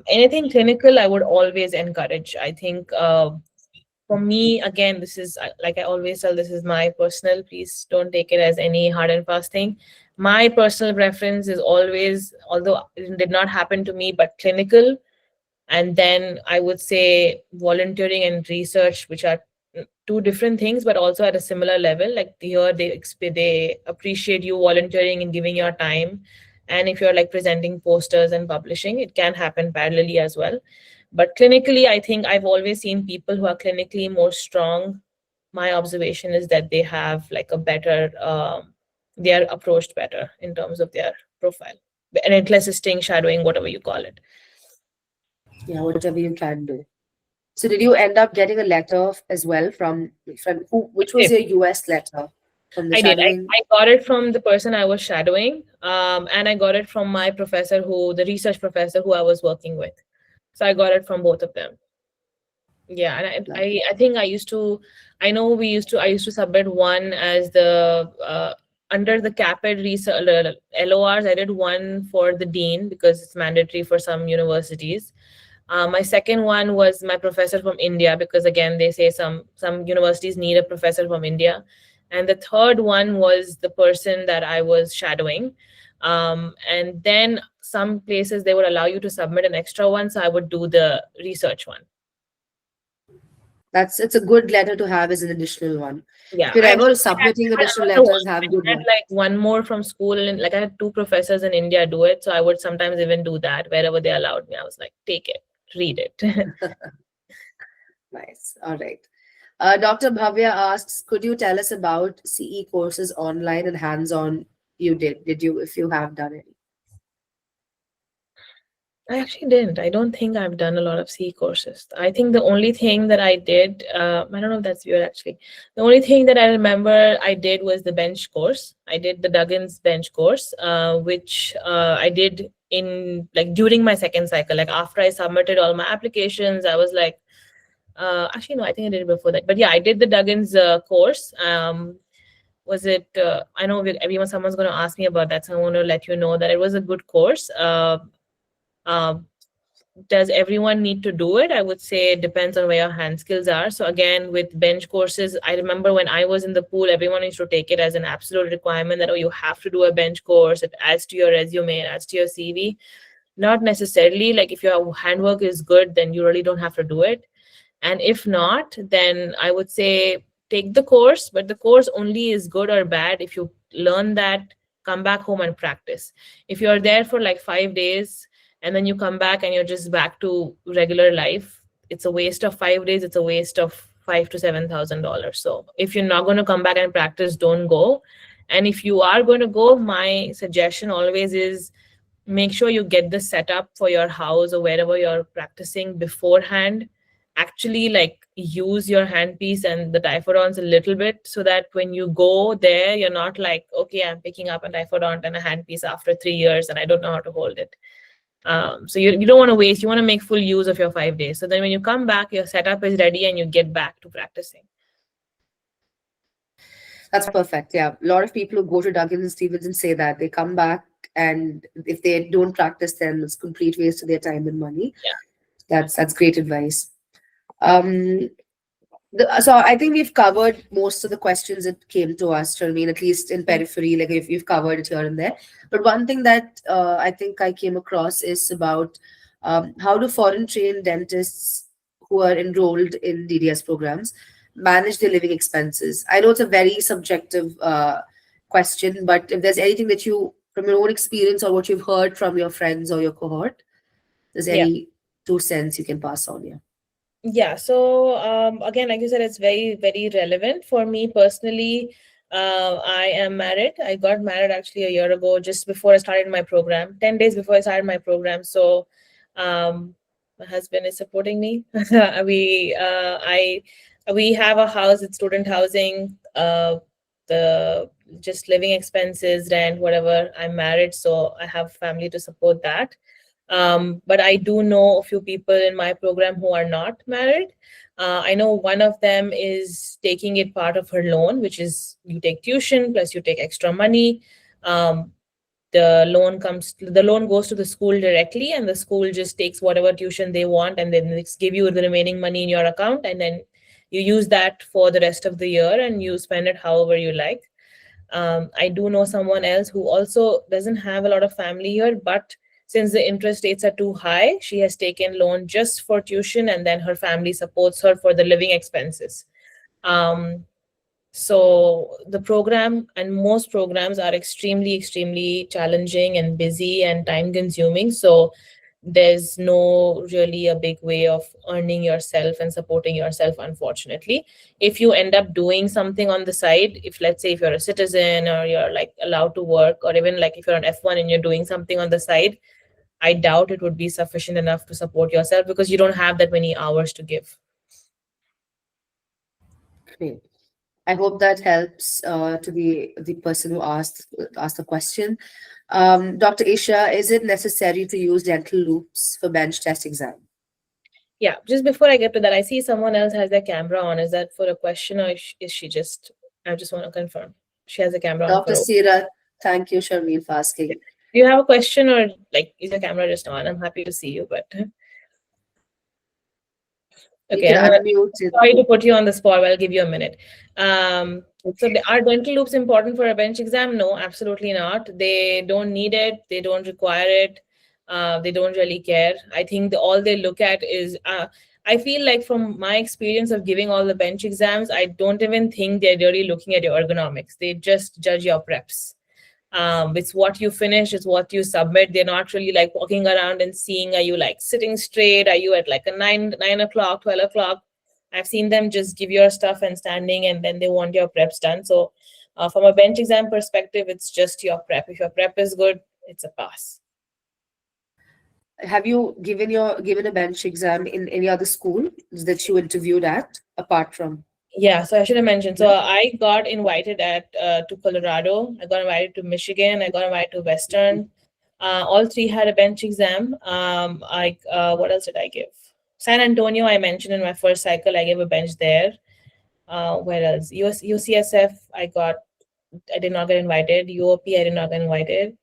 anything clinical, I would always encourage. I think for me, again, this is like I always tell, this is my personal. Please don't take it as any hard and fast thing. My personal preference is always, although it did not happen to me, but clinical, and then I would say volunteering and research, which are two different things, but also at a similar level. Like here, they appreciate you volunteering and giving your time, and if you're like presenting posters and publishing, it can happen parallelly as well. But clinically, I think I've always seen people who are clinically more strong. My observation is that they have like a better, they are approached better in terms of their profile, relentless assisting, shadowing, whatever you call it. Yeah, whatever you can do. So did you end up getting a letter as well from who? Which was your US letter from the I did. shadowing? I got it from the person I was shadowing, and I got it from my professor, the research professor who I was working with. So I got it from both of them. Yeah, and Lovely. I think I know I used to submit one as the under the CAPID research LORs. I did one for the dean because it's mandatory for some universities. My second one was my professor from India, because again they say some universities need a professor from India, and the third one was the person that I was shadowing. And then some places they would allow you to submit an extra one, so I would do the research one. It's a good letter to have as an additional one. Yeah, If you're I ever actually submitting had additional another one. letters, have I good had one. like one more from school, and like I had two professors in India do it, so I would sometimes even do that wherever they allowed me. I was like, take it, read it. Nice. All right. Dr. Bhavya asks, could you tell us about CE courses online and hands-on you did? Did you, if you have done any? I actually didn't. I don't think I've done a lot of C courses. I think the only thing that I did, I don't know if that's weird actually. The only thing that I remember I did was the bench course. I did the Duggins bench course, which I did in like during my second cycle. Like after I submitted all my applications, I was like, actually no, I think I did it before that. But yeah, I did the Duggins course. Was it? I know everyone, someone's going to ask me about that, so I want to let you know that it was a good course. Uh, does everyone need to do it? I would say it depends on where your hand skills are. So again, with bench courses, I remember when I was in the pool, everyone used to take it as an absolute requirement that, oh, you have to do a bench course. It adds to your resume, it adds to your CV. Not necessarily. Like if your handwork is good, then you really don't have to do it. And if not, then I would say take the course, but the course only is good or bad if you learn that, come back home and practice. If you're there for like 5 days and then you come back and you're just back to regular life, it's a waste of 5 days, it's a waste of $5,000 to $7,000. So if you're not going to come back and practice, don't go. And if you are going to go, my suggestion always is make sure you get the setup for your house or wherever you're practicing beforehand. Actually like use your handpiece and the typhodonts a little bit, so that when you go there, you're not like, okay, I'm picking up a typhodont and a handpiece after 3 years and I don't know how to hold it. So you don't want to waste, you want to make full use of your 5 days. So then when you come back, your setup is ready and you get back to practicing. That's perfect. Yeah. A lot of people who go to Duggins and Stevenson say that they come back, and if they don't practice, then it's complete waste of their time and money. Yeah. That's great advice. Um, so I think we've covered most of the questions that came to us, Sharmeen, at least in periphery, like if you've covered it here and there. But one thing that I think I came across is about how do foreign trained dentists who are enrolled in DDS programs manage their living expenses? I know it's a very subjective question, but if there's anything that you, from your own experience or what you've heard from your friends or your cohort, there's Yeah. any 2 cents you can pass on here. Yeah, so again, like you said, it's very, very relevant for me personally. I am married. I got married actually a year ago, just before I started my program, 10 days before I started my program. So my husband is supporting me. We have a house, it's student housing, the just living expenses, rent, whatever. I'm married, so I have family to support that. But I do know a few people in my program who are not married. I know one of them is taking it part of her loan, which is you take tuition plus you take extra money. The loan goes to the school directly, and the school just takes whatever tuition they want, and then they give you the remaining money in your account, and then you use that for the rest of the year, and you spend it however you like. I do know someone else who also doesn't have a lot of family here, but since the interest rates are too high, she has taken loan just for tuition, and then her family supports her for the living expenses. So the program and most programs are extremely, extremely challenging and busy and time consuming. So there's no really a big way of earning yourself and supporting yourself, unfortunately. If you end up doing something on the side, if let's say if you're a citizen or you're like allowed to work, or even like if you're an F1 and you're doing something on the side, I doubt it would be sufficient enough to support yourself because you don't have that many hours to give. Great. I hope that helps to the person who asked the question. Dr. Isha, is it necessary to use dental loops for bench test exam? Yeah, just before I get to that, I see someone else has their camera on. Is that for a question, or is she just, I just want to confirm. She has a camera on Dr. for. Sira, thank you, Sharmeen, for asking. Do you have a question, or like is your camera just on? I'm happy to see you, but You okay, can I'm gonna unmute it. sorry to put you on the spot, but I'll give you a minute. Are dental loops important for a bench exam? No, absolutely not. They don't need it. They don't require it. They don't really care. I think all they look at is, I feel like from my experience of giving all the bench exams, I don't even think they're really looking at your ergonomics. They just judge your preps. It's what you finish, it's what you submit. They're not really like walking around and seeing, are you like sitting straight? Are you at like a 9 o'clock, 12 o'clock? I've seen them just give your stuff and standing, and then they want your preps done. So from a bench exam perspective, it's just your prep. If your prep is good, it's a pass. Have you given a bench exam in any other school that you interviewed at, apart from? Yeah, so I should have mentioned. So I got invited to Colorado. I got invited to Michigan. I got invited to Western. All three had a bench exam. What else did I give? San Antonio, I mentioned in my first cycle. I gave a bench there. Where else? UCSF, I did not get invited. UOP, I did not get invited.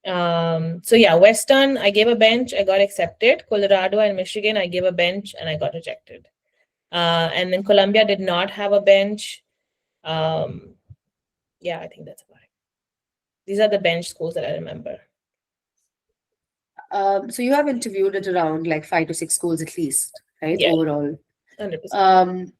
So yeah, Western, I gave a bench. I got accepted. Colorado and Michigan, I gave a bench and I got rejected. And then Columbia did not have a bench. Yeah, I think that's about it. These are the bench schools that I remember. So you have interviewed at around like 5 to 6 schools at least, right? Yeah. Overall. 100%.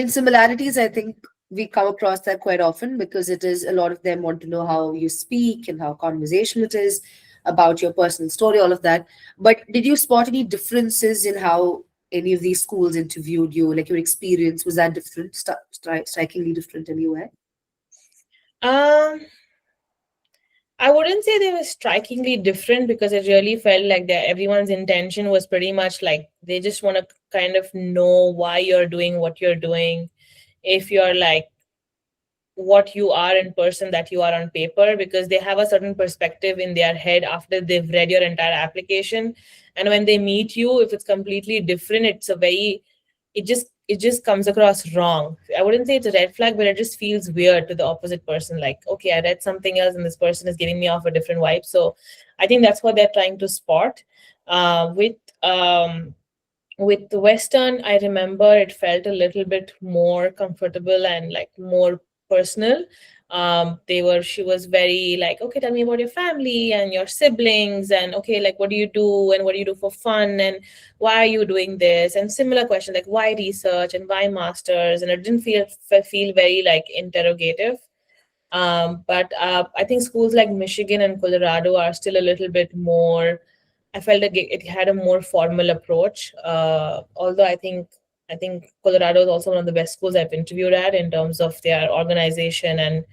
Similarities, I think we come across that quite often because it is a lot of them want to know how you speak and how conversational it is, about your personal story, all of that. But did you spot any differences in how any of these schools interviewed you? Like your experience, was that different, strikingly different anywhere? I wouldn't say they were strikingly different because it really felt like that everyone's intention was pretty much like they just want to kind of know why you're doing what you're doing. If you're like what you are in person that you are on paper, because they have a certain perspective in their head after they've read your entire application. And when they meet you, if it's completely different, it just comes across wrong. I wouldn't say it's a red flag, but it just feels weird to the opposite person. Like, okay, I read something else and this person is giving me off a different vibe. So I think that's what they're trying to spot. With With the Western, I remember it felt a little bit more comfortable and like more personal. She was very like, okay, tell me about your family and your siblings, and okay, like what do you do and what do you do for fun, and why are you doing this, and similar questions like why research and why masters, and it didn't feel very like interrogative. But I think schools like Michigan and Colorado are still a little bit more. I felt like it had a more formal approach. Although I think Colorado is also one of the best schools I've interviewed at in terms of their organization and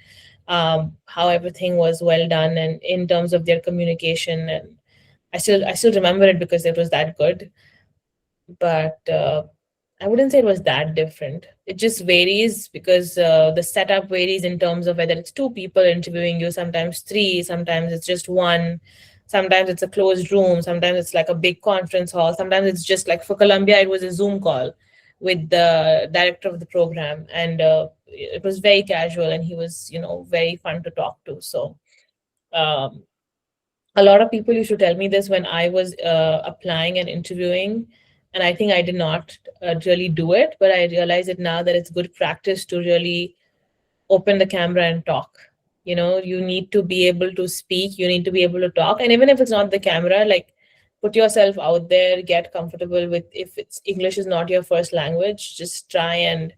how everything was well done, and in terms of their communication. And I still remember it because it was that good. But I wouldn't say it was that different. It just varies because the setup varies in terms of whether it's two people interviewing you, sometimes three, sometimes it's just one, sometimes it's a closed room, sometimes it's like a big conference hall, sometimes it's just like for Columbia, it was a Zoom call with the director of the program, and it was very casual, and he was, very fun to talk to. So um, a lot of people used to tell me this when I was applying and interviewing, and I think I did not really do it, but I realize it now that it's good practice to really open the camera and talk. You need to be able to speak, you need to be able to talk, and even if it's not the camera, like put yourself out there, get comfortable with, if it's English is not your first language, just try and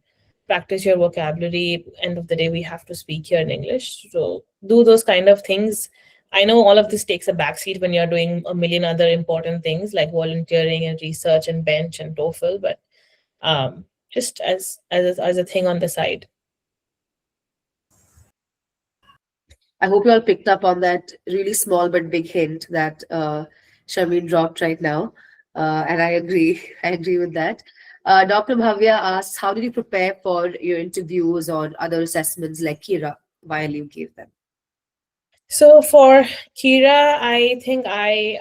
practice your vocabulary. End of the day, we have to speak here in English, so do those kind of things. I know all of this takes a backseat when you're doing a million other important things like volunteering and research and bench and TOEFL, but just as a thing on the side. I hope you all picked up on that really small but big hint that Sharmeen dropped right now. And I agree. I agree with that. Dr. Bhavya asks, how did you prepare for your interviews or other assessments like Kira while you gave them? So for Kira, I think I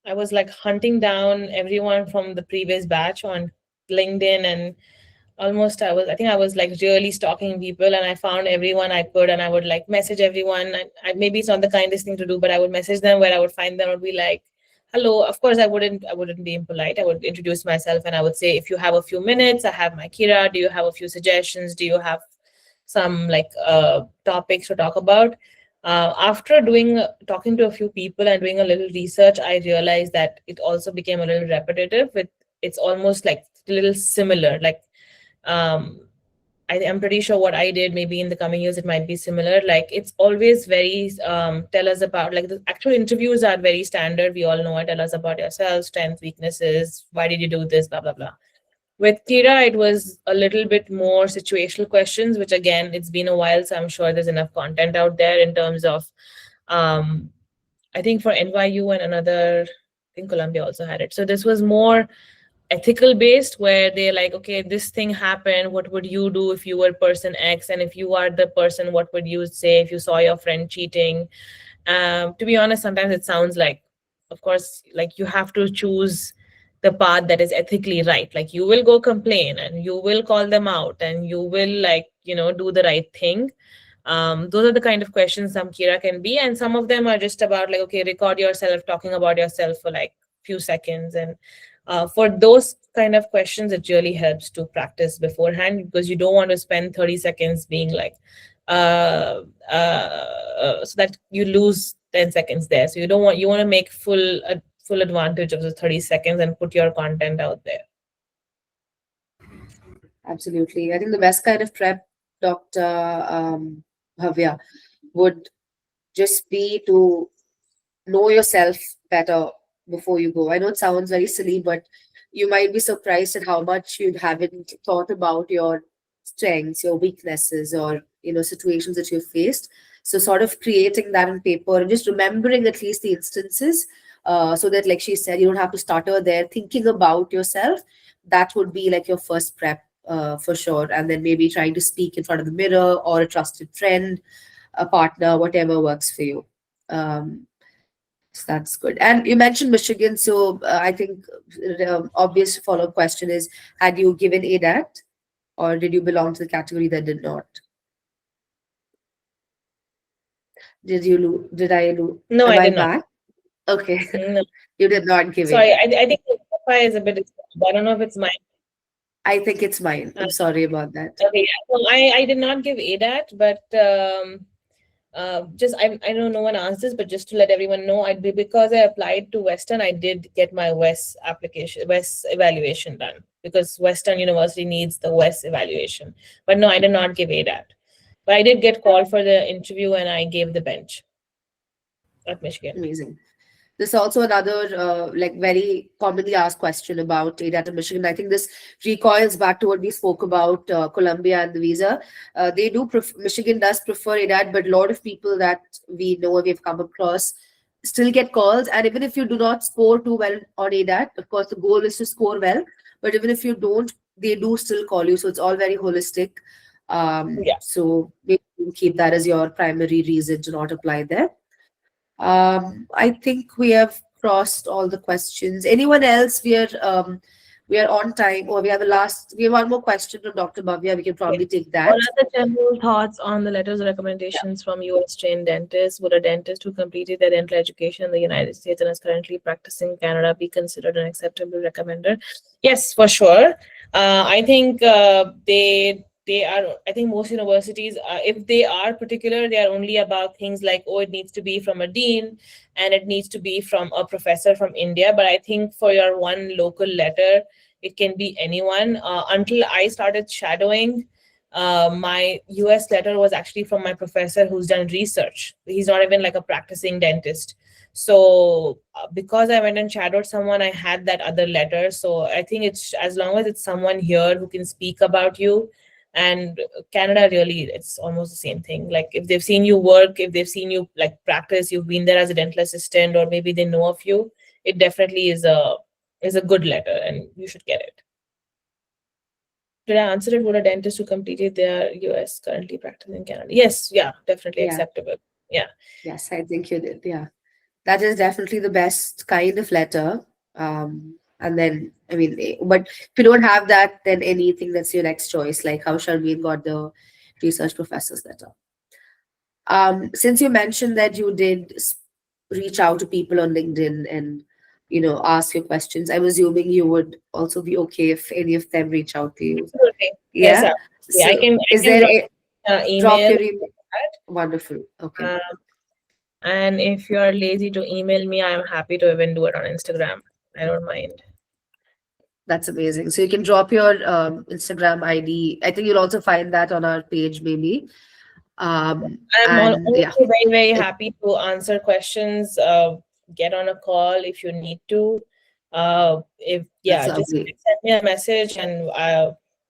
was like hunting down everyone from the previous batch on LinkedIn, and almost I was like really stalking people, and I found everyone I could, and I would like message everyone. Maybe it's not the kindest thing to do, but I would message them where I would find them and be like, hello. Of course I wouldn't be impolite. I would introduce myself and I would say, if you have a few minutes, I have my Kira. Do you have a few suggestions? Do you have some like topics to talk about? After talking to a few people and doing a little research, I realized that it also became a little repetitive. It's almost like a little similar. Like um, I'm pretty sure what I did, maybe in the coming years, it might be similar. Like it's always very tell us about, like the actual interviews are very standard. We all know it. Tell us about yourself, strengths, weaknesses. Why did you do this? Blah blah blah. With Kira, it was a little bit more situational questions, which again, it's been a while, so I'm sure there's enough content out there in terms of, I think for NYU and I think Columbia also had it. So this was more ethical based, where they're like, okay, this thing happened. What would you do if you were person X? And if you are the person, what would you say if you saw your friend cheating? To be honest, sometimes it sounds like, of course, like you have to choose the path that is ethically right. Like you will go complain and you will call them out and you will like, do the right thing. Those are the kind of questions some Kira can be. And some of them are just about like, okay, record yourself talking about yourself for like few seconds. And for those kind of questions, it really helps to practice beforehand, because you don't want to spend 30 seconds being like, so that you lose 10 seconds there. So you want to make full advantage of the 30 seconds and put your content out there. Absolutely. I think the best kind of prep, Dr. Bhavya, would just be to know yourself better before you go. I know it sounds very silly, but you might be surprised at how much you haven't thought about your strengths, your weaknesses, or situations that you've faced. So sort of creating that on paper and just remembering at least the instances, so that, like she said, you don't have to stutter there thinking about yourself. That would be like your first prep, for sure. And then maybe trying to speak in front of the mirror or a trusted friend, a partner, whatever works for you. So that's good. And you mentioned Michigan, so I think the obvious follow-up question is: had you given ADAT, or did you belong to the category that did not? Did you Did I No, Am I I did not. back? Okay, No. you did not give Sorry, ADAT. I think Wi-Fi is a bit expensive. I don't know if it's mine. I think it's mine. I'm sorry about that. Okay, yeah. So I did not give ADAT, but just I know no one asked this, but just to let everyone know, because I applied to Western, I did get my WES evaluation done because Western University needs the WES evaluation. But no, I did not give ADAT. But I did get called for the interview and I gave the bench at Michigan. Amazing. There's also another like very commonly asked question about ADAT in Michigan. I think this recoils back to what we spoke about Columbia and the visa. Michigan does prefer ADAT, but a lot of people that we know we've come across still get calls. And even if you do not score too well on ADAT, of course the goal is to score well. But even if you don't, they do still call you. So it's all very holistic. So maybe you keep that as your primary reason to not apply there. I think we have crossed all the questions. Anyone else? We are on time, or we have one more question from Dr. Bhavya. We can probably take that. What are the general thoughts on the letters of recommendations from US trained dentists? Would a dentist who completed their dental education in the United States and is currently practicing in Canada be considered an acceptable recommender? Yes, for sure. I think they are, I think most universities, if they are particular, they are only about things like, oh, it needs to be from a dean and it needs to be from a professor from India. But I think for your one local letter, it can be anyone. Until I started shadowing, my US letter was actually from my professor who's done research. He's not even like a practicing dentist. So because I went and shadowed someone, I had that other letter. So I think it's, as long as it's someone here who can speak about you. And Canada, really, it's almost the same thing. Like if they've seen you work, if they've seen you like practice, you've been there as a dental assistant, or maybe they know of you, it definitely is a good letter and you should get it. Did I answer it? Would a dentist who completed their US currently practicing in Canada? Yes, yeah, definitely acceptable. Yeah. Yes, I think you did. Yeah. That is definitely the best kind of letter. And then, I mean, but if you don't have that, then anything that's your next choice, like how Sharmeen got the research professor's letter. Since you mentioned that you did reach out to people on LinkedIn and, ask your questions, I'm assuming you would also be okay if any of them reach out to you. Absolutely. Yeah. Yes, I can email? Drop your email. Wonderful. Okay. And if you're lazy to email me, I'm happy to even do it on Instagram. I don't mind. That's amazing. So you can drop your Instagram ID. I think you'll also find that on our page, maybe. I'm very, very happy to answer questions. Get on a call if you need to. Just send me a message, and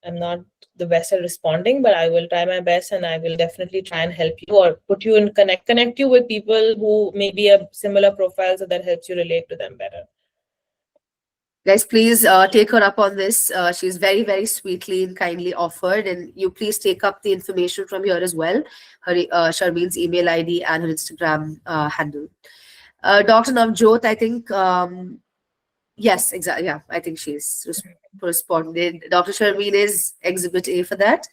I'm not the best at responding, but I will try my best, and I will definitely try and help you or put you in connect you with people who may be a similar profile, so that helps you relate to them better. Guys, please take her up on this. She's very, very sweetly and kindly offered, and you please take up the information from here as well. Her Sharmeen's email ID and her Instagram handle. Dr. Navjot, I think, yes, exactly. Yeah, I think she's responded. Dr. Sharmeen is Exhibit A for that.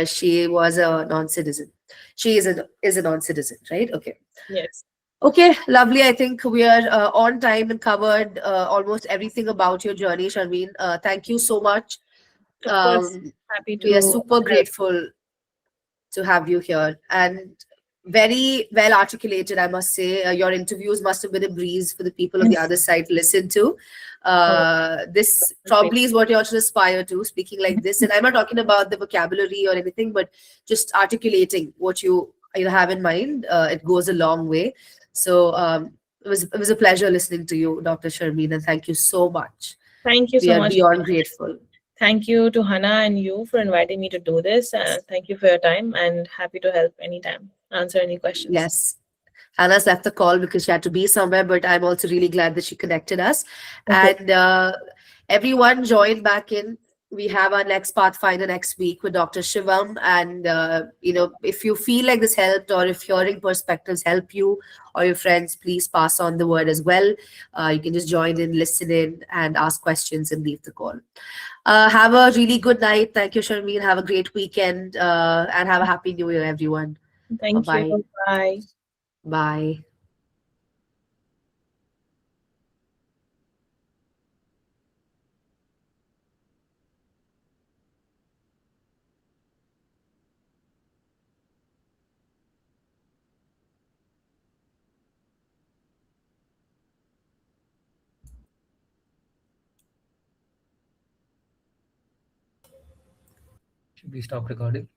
She was a non-citizen. She is a non-citizen, right? Okay. Yes. Okay, lovely. I think we are on time and covered almost everything about your journey, Sharmeen. Thank you so much. Of course, happy to. We are super grateful to have you here, and very well articulated, I must say. Your interviews must have been a breeze for the people on the other side to listen to. This probably is what you ought to aspire to, speaking like this. And I'm not talking about the vocabulary or anything, but just articulating what you have in mind. It goes a long way. So it was a pleasure listening to you, Dr. Sharmeen, and thank you so much. Thank you so much. We are beyond grateful. Thank you to Hannah and you for inviting me to do this. And thank you for your time, and happy to help anytime, answer any questions. Yes. Hannah's left the call because she had to be somewhere, but I'm also really glad that she connected us. Okay. And everyone join back in. We have our next Pathfinder next week with Dr. Shivam. And, if you feel like this helped, or if hearing perspectives help you or your friends, please pass on the word as well. You can just join in, listen in, and ask questions and leave the call. Have a really good night. Thank you, Sharmeen. Have a great weekend and have a happy new year, everyone. Thank you. Bye. Bye. Should we stop recording?